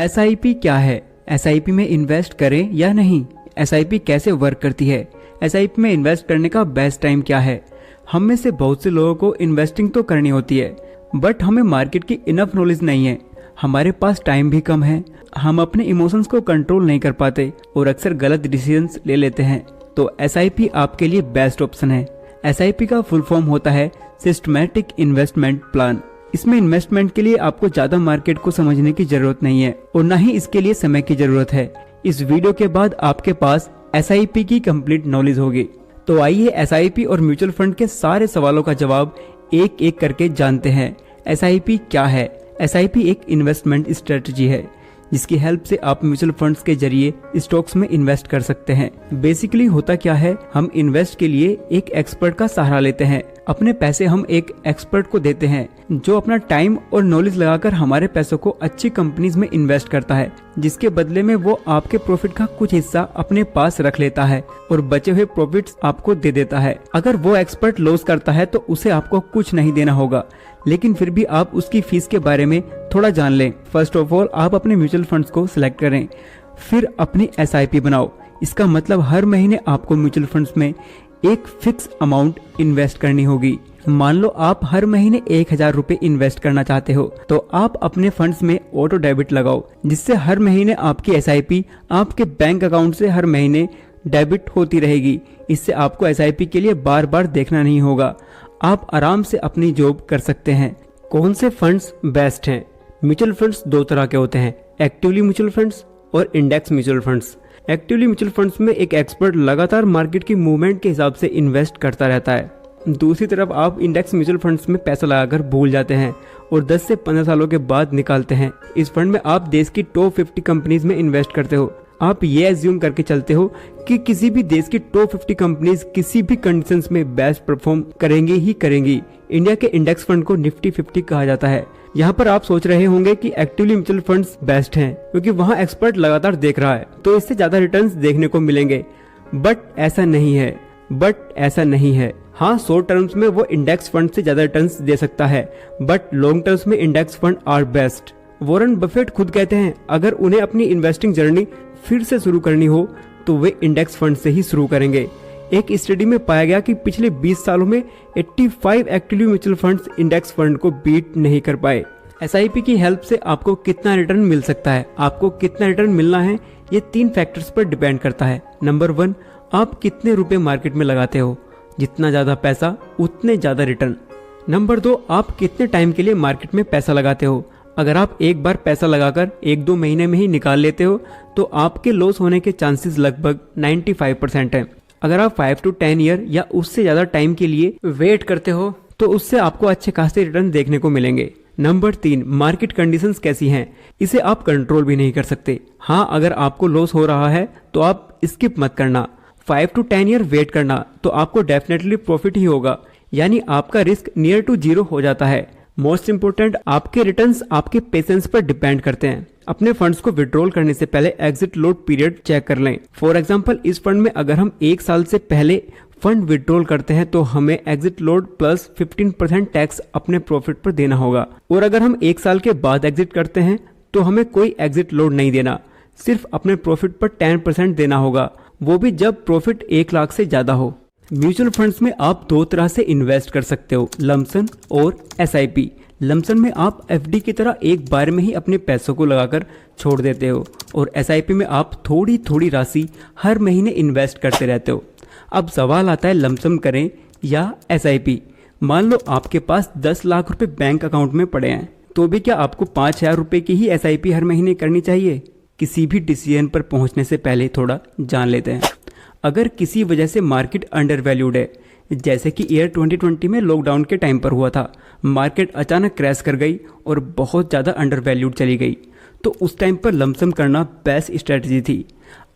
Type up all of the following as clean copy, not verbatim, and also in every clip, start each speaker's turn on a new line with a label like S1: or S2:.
S1: SIP क्या है? SIP में इन्वेस्ट करें या नहीं? एसआईपी कैसे वर्क करती है? एसआईपी में इन्वेस्ट करने का बेस्ट टाइम क्या है? हम में से बहुत से लोगों को इन्वेस्टिंग तो करनी होती है, बट हमें मार्केट की इनफ नॉलेज नहीं है। हमारे पास टाइम भी कम है, हम अपने इमोशंस को कंट्रोल नहीं कर पाते और अक्सर गलत डिसीजंस ले लेते हैं। तो एसआईपी आपके लिए बेस्ट ऑप्शन है। एसआईपी का फुल फॉर्म होता है सिस्टमैटिक इन्वेस्टमेंट प्लान। इसमें इन्वेस्टमेंट के लिए आपको ज्यादा मार्केट को समझने की जरूरत नहीं है और न ही इसके लिए समय की जरूरत है। इस वीडियो के बाद आपके पास एसआईपी की कंप्लीट नॉलेज होगी। तो आइए एसआईपी और म्यूचुअल फंड के सारे सवालों का जवाब एक एक करके जानते हैं। एसआईपी क्या है? एसआईपी एक इन्वेस्टमेंट स्ट्रेटजी है जिसकी हेल्प से आप म्यूचुअल फंड्स के जरिए स्टॉक्स में इन्वेस्ट कर सकते हैं। बेसिकली होता क्या है, हम इन्वेस्ट के लिए एक एक्सपर्ट का सहारा लेते हैं। अपने पैसे हम एक एक्सपर्ट को देते हैं जो अपना टाइम और नॉलेज लगाकर हमारे पैसों को अच्छी कंपनीज में इन्वेस्ट करता है, जिसके बदले में वो आपके प्रॉफिट का कुछ हिस्सा अपने पास रख लेता है और बचे हुए प्रॉफिट्स आपको दे देता है। अगर वो एक्सपर्ट लॉस करता है तो उसे आपको कुछ नहीं देना होगा, लेकिन फिर भी आप उसकी फीस के बारे में थोड़ा जान लें। फर्स्ट ऑफ ऑल आप अपने म्यूचुअल फंड्स को सिलेक्ट करें, फिर अपनी एसआईपी बनाओ। इसका मतलब हर महीने आपको म्यूचुअल फंड्स में एक फिक्स अमाउंट इन्वेस्ट करनी होगी। मान लो आप हर महीने 1000 रुपए इन्वेस्ट करना चाहते हो, तो आप अपने फंड्स में ऑटो डेबिट लगाओ, जिससे हर महीने आपकी एसआईपी आपके बैंक अकाउंट से हर महीने डेबिट होती रहेगी। इससे आपको एसआईपी के लिए बार बार देखना नहीं होगा, आप आराम से अपनी जॉब कर सकते हैं। कौन से फंड्स बेस्ट हैं? म्यूचुअल फंड्स दो तरह के होते हैं, एक्टिवली म्यूचुअल फंड्स और index mutual funds. Actively mutual funds में एक एक्सपर्ट लगातार मार्केट की मूवमेंट के हिसाब से इन्वेस्ट करता रहता है। दूसरी तरफ आप इंडेक्स म्यूचुअल फंड्स में पैसा लगाकर भूल जाते हैं और 10 से 15 सालों के बाद निकालते हैं। इस फंड में आप देश की टॉप 50 कंपनीज में इन्वेस्ट करते हो। आप ये एज्यूम करके चलते हो कि किसी भी देश की टॉप 50 कंपनीज किसी भी कंडीशंस में बेस्ट परफॉर्म करेंगी ही करेंगी। इंडिया के इंडेक्स फंड को निफ्टी 50 कहा जाता है। यहाँ पर आप सोच रहे होंगे कि एक्टिवली म्यूचुअल फंड्स बेस्ट हैं क्योंकि वहाँ एक्सपर्ट लगातार देख रहा है तो इससे ज्यादा रिटर्न्स देखने को मिलेंगे, बट ऐसा नहीं है। हाँ, शॉर्ट टर्म्स में वो इंडेक्स फंड से ज्यादा रिटर्न्स दे सकता है, बट लॉन्ग टर्म्स में index fund are best. Warren Buffett खुद कहते हैं अगर उन्हें अपनी इन्वेस्टिंग जर्नी फिर से शुरू करनी हो तो वे इंडेक्स फंड से ही शुरू करेंगे। एक स्टडी में पाया गया कि पिछले 20 सालों में 85 actively mutual funds index fund को बीट नहीं कर पाए। एसआईपी की हेल्प से आपको कितना रिटर्न मिल सकता है, आपको कितना रिटर्न मिलना है, ये 3 फैक्टर्स पर डिपेंड करता है। नंबर 1, आप कितने रुपए मार्केट में लगाते हो, जितना ज्यादा पैसा उतने ज्यादा रिटर्न। नंबर 2, आप कितने टाइम के लिए मार्केट में पैसा लगाते हो। अगर आप एक बार पैसा लगाकर 1-2 महीने में ही निकाल लेते हो तो आपके लॉस होने के चांसेस लगभग 95% है। अगर आप 5 to 10 ईयर या उससे ज्यादा टाइम के लिए वेट करते हो तो उससे आपको अच्छे खासे रिटर्न देखने को मिलेंगे। नंबर 3, मार्केट कंडीशंस कैसी हैं, इसे आप कंट्रोल भी नहीं कर सकते। हाँ, अगर आपको लॉस हो रहा है तो आप स्किप मत करना, 5 to 10 ईयर वेट करना तो आपको डेफिनेटली प्रॉफिट ही होगा, यानी आपका रिस्क नियर टू जीरो हो जाता है। मोस्ट इंपोर्टेंट, आपके रिटर्न्स आपके पेशेंस पर डिपेंड करते हैं। अपने फंड्स को विड्रॉल करने से पहले एग्जिट लोड पीरियड चेक कर लें। फॉर एग्जांपल, इस फंड में अगर हम 1 साल से पहले फंड विड्रॉल करते हैं तो हमें एग्जिट लोड प्लस 15% टैक्स अपने प्रॉफिट पर देना होगा, और अगर हम 1 साल के बाद एग्जिट करते हैं तो हमें कोई एग्जिट लोड नहीं देना, सिर्फ अपने प्रॉफिट पर 10% देना होगा, वो भी जब प्रॉफिट 1 लाख से ज्यादा हो। म्यूचुअल फंड्स में आप 2 तरह से इन्वेस्ट कर सकते हो, लमसम और एसआईपी। लमसम में आप एफडी की तरह एक बार में ही अपने पैसों को लगाकर छोड़ देते हो, और एसआईपी में आप थोड़ी थोड़ी राशि हर महीने इन्वेस्ट करते रहते हो। अब सवाल आता है, लमसम करें या एसआईपी। मान लो आपके पास 10 लाख रुपए बैंक अकाउंट में पड़े हैं, तो भी क्या आपको 5000 रुपए की ही एसआईपी हर महीने करनी चाहिए? किसी भी डिसीजन पर पहुंचने से पहले थोड़ा जान लेते हैं। अगर किसी वजह से मार्केट अंडर वैल्यूड है, जैसे कि ईयर 2020 में लॉकडाउन के टाइम पर हुआ था, मार्केट अचानक क्रैश कर गई और बहुत ज़्यादा अंडर वैल्यूड चली गई, तो उस टाइम पर लमसम करना बेस्ट स्ट्रेटजी थी।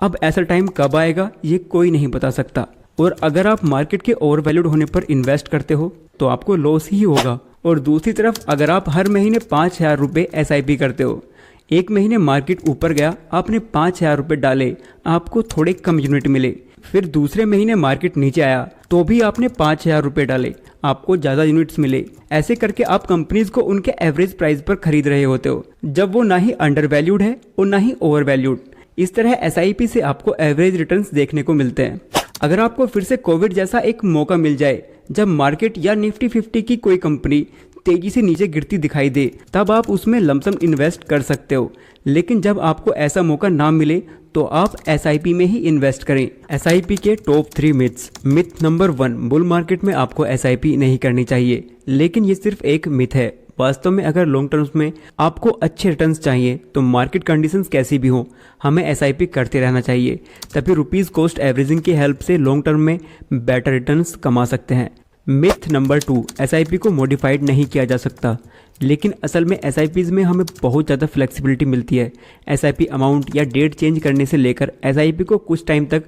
S1: अब ऐसा टाइम कब आएगा ये कोई नहीं बता सकता, और अगर आप मार्केट के ओवर वैल्यूड होने पर इन्वेस्ट करते हो तो आपको लॉस ही होगा। और दूसरी तरफ अगर आप हर महीने 5000 रुपये एसआईपी करते हो, एक महीने मार्केट ऊपर गया, आपने 5000 रुपये डाले, आपको थोड़े कम यूनिट मिले, फिर दूसरे महीने मार्केट नीचे आया तो भी आपने 5000 रुपये डाले, आपको ज्यादा यूनिट्स मिले। ऐसे करके आप कंपनीज को उनके एवरेज प्राइस पर खरीद रहे होते हो, जब वो ना ही अंडर वैल्यूड है और ना ही ओवर वैल्यूड। इस तरह एसआईपी से आपको एवरेज रिटर्न्स देखने को मिलते हैं। अगर आपको फिर से कोविड जैसा एक मौका मिल जाए जब मार्केट या निफ्टी 50 की कोई कंपनी तेजी से नीचे गिरती दिखाई दे, तब आप उसमें लमसम इन्वेस्ट कर सकते हो। लेकिन जब आपको ऐसा मौका ना मिले तो आप एसआईपी में ही इन्वेस्ट करें। एसआईपी के top 3 myths. Myth number 1, bull market में आपको एसआईपी नहीं करनी चाहिए। लेकिन ये सिर्फ एक मिथ है। वास्तव में अगर लॉन्ग टर्म्स में आपको अच्छे रिटर्न्स चाहिए तो मार्केट कंडीशंस कैसी भी हो, हमें एसआईपी करते रहना चाहिए। तभी रुपीस कॉस्ट एवरेजिंग की हेल्प से लॉन्ग टर्म में बेटर रिटर्न्स कमा सकते हैं। मिथ नंबर 2, एसआईपी को मॉडिफाइड नहीं किया जा सकता। लेकिन असल में एसआईपीज में हमें बहुत ज़्यादा फ्लेक्सिबिलिटी मिलती है। एसआईपी अमाउंट या डेट चेंज करने से लेकर एसआईपी को कुछ टाइम तक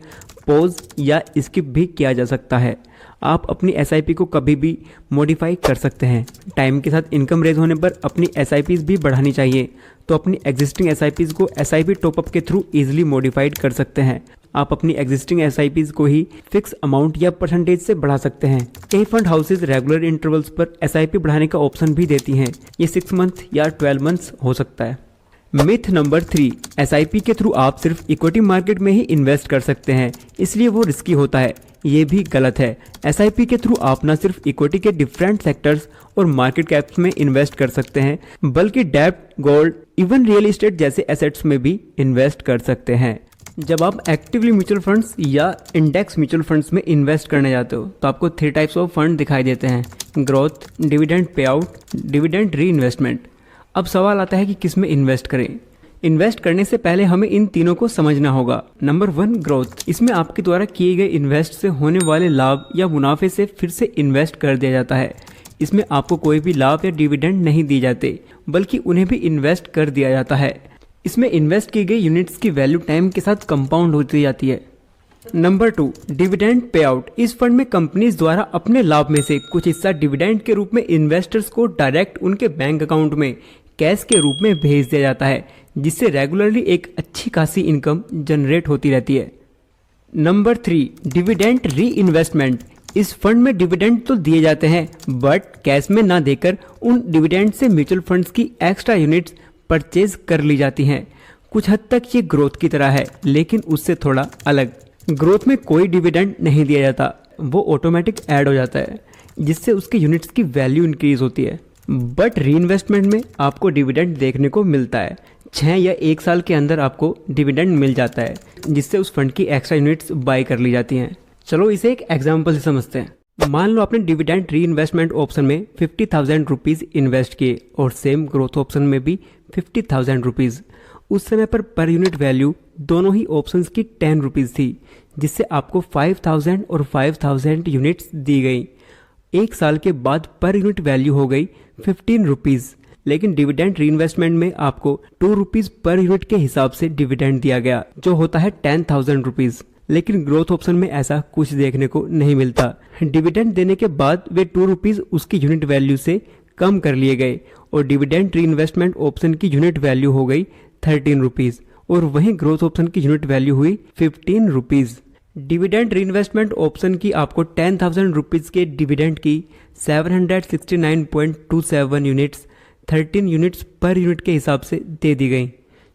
S1: पॉज या स्किप भी किया जा सकता है। आप अपनी एसआईपी को कभी भी मॉडिफाई कर सकते हैं। टाइम के साथ इनकम रेज होने पर अपनी एसआईपीज भी बढ़ानी चाहिए, तो अपनी एग्जिस्टिंग एसआईपीज को एसआईपी टॉपअप के थ्रू इजीली मॉडिफाइड कर सकते हैं। आप अपनी एग्जिस्टिंग एसआईपीज को ही फिक्स अमाउंट या परसेंटेज से बढ़ा सकते हैं। कई फंड हाउसेज रेगुलर इंटरवल्स पर एसआईपी बढ़ाने का ऑप्शन भी देती हैं। ये 6 मंथ या 12 मंथ्स हो सकता है। मिथ नंबर 3, एसआईपी के थ्रू आप सिर्फ इक्विटी मार्केट में ही इन्वेस्ट कर सकते हैं, इसलिए वो रिस्की होता है। ये भी गलत है। एसआईपी के थ्रू आप न सिर्फ इक्विटी के डिफरेंट सेक्टर्स और मार्केट कैप्स में इन्वेस्ट कर सकते हैं, बल्कि डेब्ट, गोल्ड, इवन रियल एस्टेट जैसे एसेट्स में भी इन्वेस्ट कर सकते हैं। जब आप एक्टिवली म्यूचुअल फंड्स या इंडेक्स म्यूचुअल फंड्स में इन्वेस्ट करने जाते हो तो आपको 3 टाइप्स ऑफ फंड दिखाई देते हैं: growth, dividend pay out, dividend री इन्वेस्टमेंट। अब सवाल आता है कि किस में इन्वेस्ट करें। इन्वेस्ट करने से पहले हमें इन तीनों को समझना होगा। Number 1, growth. इसमें आपके द्वारा किए गए इन्वेस्ट से होने वाले लाभ या मुनाफे से फिर से इन्वेस्ट कर दिया जाता है। इसमें आपको कोई भी लाभ या डिविडेंड नहीं दिए जाते, बल्कि उन्हें भी इन्वेस्ट कर दिया जाता है। इसमें इन्वेस्ट की गई यूनिट्स की वैल्यू टाइम के साथ कंपाउंड होती जाती है। Number 2, dividend pay out. इस फंड में कंपनीज द्वारा अपने लाभ में से कुछ हिस्सा डिविडेंड के रूप में इन्वेस्टर्स को डायरेक्ट उनके बैंक अकाउंट में कैश के रूप में भेज दिया जाता है, जिससे रेगुलरली एक अच्छी खासी इनकम जनरेट होती रहती है। नंबर 3, डिविडेंड री इन्वेस्टमेंट। इस फंड में डिविडेंड तो दिए जाते हैं, बट कैश में ना देकर उन डिविडेंड से म्यूचुअल फंड्स की एक्स्ट्रा यूनिट्स परचेज कर ली जाती हैं। कुछ हद तक ये ग्रोथ की तरह है, लेकिन उससे थोड़ा अलग। ग्रोथ में कोई डिविडेंड नहीं दिया जाता, वो ऑटोमेटिक ऐड हो जाता है, जिससे उसके यूनिट्स की वैल्यू इंक्रीज होती है। बट री इन्वेस्टमेंट में आपको डिविडेंड देखने को मिलता है। 6 या 1 साल के अंदर आपको डिविडेंड मिल जाता है, जिससे उस फंड की एक्स्ट्रा यूनिट्स बाय कर ली जाती हैं। चलो इसे एक एग्जाम्पल से समझते हैं। मान लो आपने डिविडेंड री इन्वेस्टमेंट ऑप्शन में 50,000 रुपीज़ इन्वेस्ट किए और सेम ग्रोथ ऑप्शन में भी 50,000 रुपीज़। उस समय पर यूनिट वैल्यू दोनों ही ऑप्शंस की 10 रुपीज़ थी, जिससे आपको 5,000 और 5,000 यूनिट्स दी गई। 1 साल के बाद पर यूनिट वैल्यू हो गई 15 रुपीज़। लेकिन डिविडेंड री इन्वेस्टमेंट में आपको 2 रुपीज़ पर यूनिट के हिसाब से डिविडेंड दिया गया, जो होता है 10,000 रुपीज़। लेकिन ग्रोथ ऑप्शन में ऐसा कुछ देखने को नहीं मिलता। डिविडेंड देने के बाद वे 2 रुपीज़ उसकी यूनिट वैल्यू से कम कर लिए गए और डिविडेंड री इन्वेस्टमेंट ऑप्शन की यूनिट वैल्यू हो गई 13 रुपीज़ और वहीं ग्रोथ ऑप्शन की यूनिट वैल्यू हुई 15 रुपीज़। डिविडेंड री इन्वेस्टमेंट ऑप्शन की आपको 10,000 रुपीज़ के डिविडेंड की 769.27 यूनिट्स 13 यूनिट्स पर यूनिट के हिसाब से दे दी गई,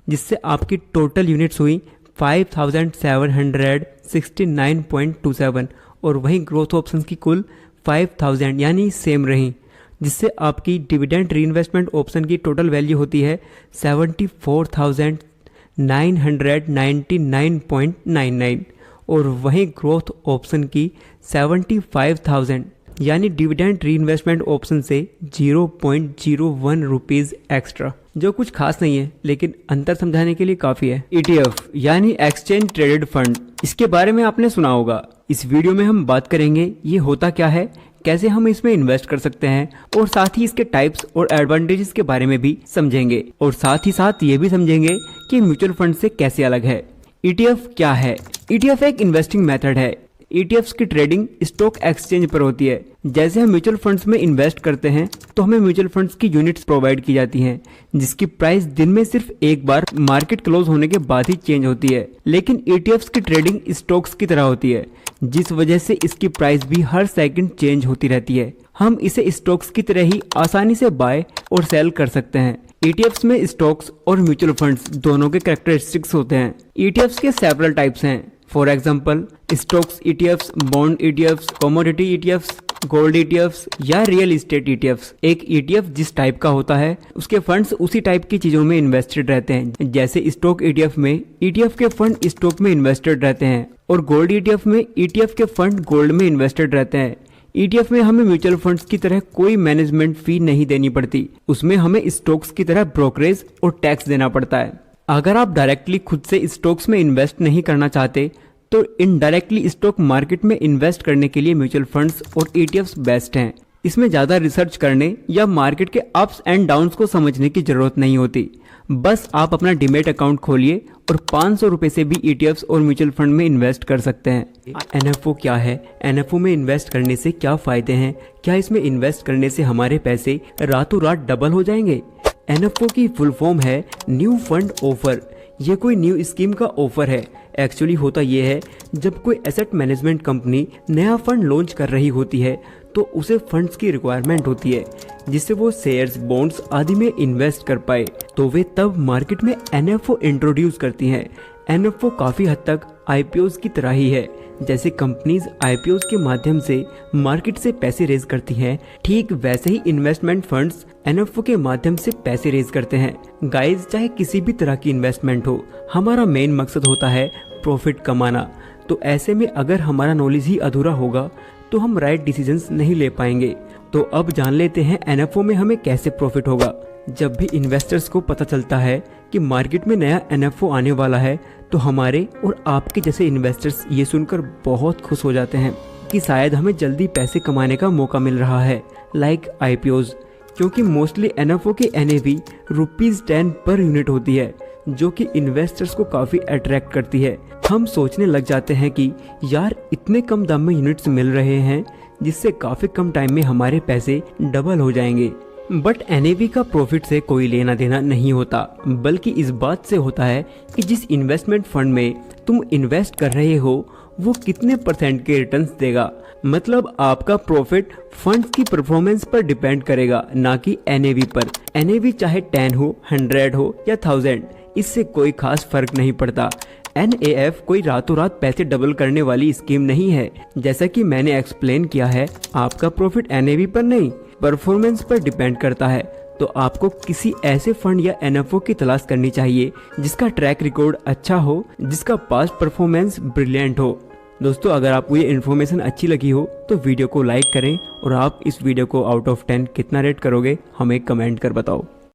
S1: जिससे आपकी टोटल यूनिट्स हुई 5,769.27 और वहीं ग्रोथ ऑप्शन की कुल 5,000 यानी सेम रही, जिससे आपकी डिविडेंड री इन्वेस्टमेंट ऑप्शन की टोटल वैल्यू होती है 74,999.99 और वहीं ग्रोथ ऑप्शन की 75,000 यानी डिविडेंड री इन्वेस्टमेंट ऑप्शन से 0.01 रुपीज़ एक्स्ट्रा, जो कुछ खास नहीं है, लेकिन अंतर समझाने के लिए काफ़ी है। ETF यानी एक्सचेंज ट्रेडेड फंड, इसके बारे में आपने सुना होगा। इस वीडियो में हम बात करेंगे ये होता क्या है, कैसे हम इसमें इन्वेस्ट कर सकते हैं और साथ ही इसके टाइप्स और एडवांटेजेस के बारे में भी समझेंगे और साथ ही साथ ये भी समझेंगे कि म्यूचुअल फंड से कैसे अलग है। ETF क्या है? ETF एक इन्वेस्टिंग मेथड है। ईटीएफ्स की ट्रेडिंग स्टॉक एक्सचेंज पर होती है। जैसे हम म्यूचुअल फंड्स में इन्वेस्ट करते हैं तो हमें म्यूचुअल फंड्स की यूनिट्स प्रोवाइड की जाती हैं, जिसकी प्राइस दिन में सिर्फ एक बार मार्केट क्लोज होने के बाद ही चेंज होती है। लेकिन ईटीएफ्स की ट्रेडिंग स्टॉक्स की तरह होती है, जिस वजह से इसकी प्राइस भी हर सेकंड चेंज होती रहती है। हम इसे स्टॉक्स की तरह ही आसानी से बाय और सेल कर सकते हैं। ईटीएफ्स में स्टॉक्स और म्यूचुअल फंड्स दोनों के कैरेक्टरिस्टिक्स होते हैं। ईटीएफ्स के सेवरल टाइप्स हैं। For example stocks ETFs, bond ETFs, commodity ETFs, gold ETFs या रियल एस्टेट ईटीएफ्स। एक ईटीएफ जिस टाइप का होता है उसके फंड्स उसी टाइप की चीजों में इन्वेस्टेड रहते हैं। जैसे स्टॉक ईटीएफ में ईटीएफ के फंड स्टॉक में इन्वेस्टेड रहते हैं और गोल्ड ईटीएफ में ईटीएफ के फंड गोल्ड में इन्वेस्टेड रहते हैं। ईटीएफ में हमें म्यूचुअल फंड्स की तरह कोई मैनेजमेंट फी नहीं देनी पड़ती, उसमें हमें स्टॉक्स की तरह ब्रोकरेज और टैक्स देना पड़ता है। अगर आप डायरेक्टली खुद से स्टॉक्स में इन्वेस्ट नहीं करना चाहते तो इनडायरेक्टली स्टॉक मार्केट में इन्वेस्ट करने के लिए म्यूचुअल फंड्स और ईटीएफ्स बेस्ट हैं। इसमें ज्यादा रिसर्च करने या मार्केट के अप्स एंड डाउन्स को समझने की जरूरत नहीं होती। बस आप अपना डीमैट अकाउंट खोलिए और 500 रुपए से भी ईटीएफ्स और म्यूचुअल फंड में इन्वेस्ट कर सकते हैं। एनएफओ क्या है? एनएफओ में इन्वेस्ट करने से क्या फायदे हैं? क्या इसमें इन्वेस्ट करने से हमारे पैसे रातों रात डबल हो जाएंगे? एनएफओ की फुल फॉर्म है न्यू फंड ऑफर। ये कोई न्यू स्कीम का ऑफर है। एक्चुअली होता ये है, जब कोई एसेट मैनेजमेंट कंपनी नया फंड लॉन्च कर रही होती है तो उसे फंड्स की रिक्वायरमेंट होती है जिससे वो शेयर्स, बॉन्ड्स आदि में इन्वेस्ट कर पाए, तो वे तब मार्केट में एनएफओ इंट्रोड्यूस करती हैं। एनएफओ काफी हद तक आईपीओज की तरह ही है। जैसे कंपनीज आईपीओज के माध्यम से मार्केट से पैसे रेज करती हैं, ठीक वैसे ही इन्वेस्टमेंट फंड्स एनएफओ के माध्यम से पैसे रेज करते हैं। गाइस, चाहे किसी भी तरह की इन्वेस्टमेंट हो, हमारा मेन मकसद होता है प्रॉफिट कमाना। तो ऐसे में अगर हमारा नॉलेज ही अधूरा होगा तो हम राइट डिसीजंस नहीं ले पाएंगे। तो अब जान लेते हैं एनएफओ में हमें कैसे प्रॉफिट होगा। जब भी इन्वेस्टर्स को पता चलता है कि मार्केट में नया एनएफओ आने वाला है तो हमारे और आपके जैसे इन्वेस्टर्स ये सुनकर बहुत खुश हो जाते हैं कि शायद हमें जल्दी पैसे कमाने का मौका मिल रहा है, लाइक आईपीओज। क्योंकि मोस्टली एनएफओ की एनएवी ₹10 पर यूनिट होती है, जो कि इन्वेस्टर्स को काफी अट्रैक्ट करती है। हम सोचने लग जाते हैं कि यार इतने कम दाम में यूनिट्स मिल रहे हैं जिससे काफी कम टाइम में हमारे पैसे डबल हो जाएंगे। बट एनएवी का प्रॉफिट से कोई लेना देना नहीं होता, बल्कि इस बात से होता है कि जिस इन्वेस्टमेंट फंड में तुम इन्वेस्ट कर रहे हो वो कितने % के रिटर्न्स देगा। मतलब आपका प्रॉफिट फंड्स की परफॉर्मेंस पर डिपेंड करेगा, ना कि एनएवी पर। एनएवी चाहे 10 हो, 100 हो या 1000, इससे कोई खास फर्क नहीं पड़ता। एनएएफ कोई रातों रात पैसे डबल करने वाली स्कीम नहीं है। जैसा कि मैंने एक्सप्लेन किया है, आपका प्रॉफिट एनएवी पर नहीं, परफॉर्मेंस पर डिपेंड करता है। तो आपको किसी ऐसे फंड या एनएफओ की तलाश करनी चाहिए जिसका ट्रैक रिकॉर्ड अच्छा हो, जिसका पास्ट परफॉर्मेंस ब्रिलियंट हो। दोस्तों, अगर आपको ये इन्फॉर्मेशन अच्छी लगी हो तो वीडियो को लाइक करें और आप इस वीडियो को आउट ऑफ 10 कितना रेट करोगे हमें कमेंट कर बताओ।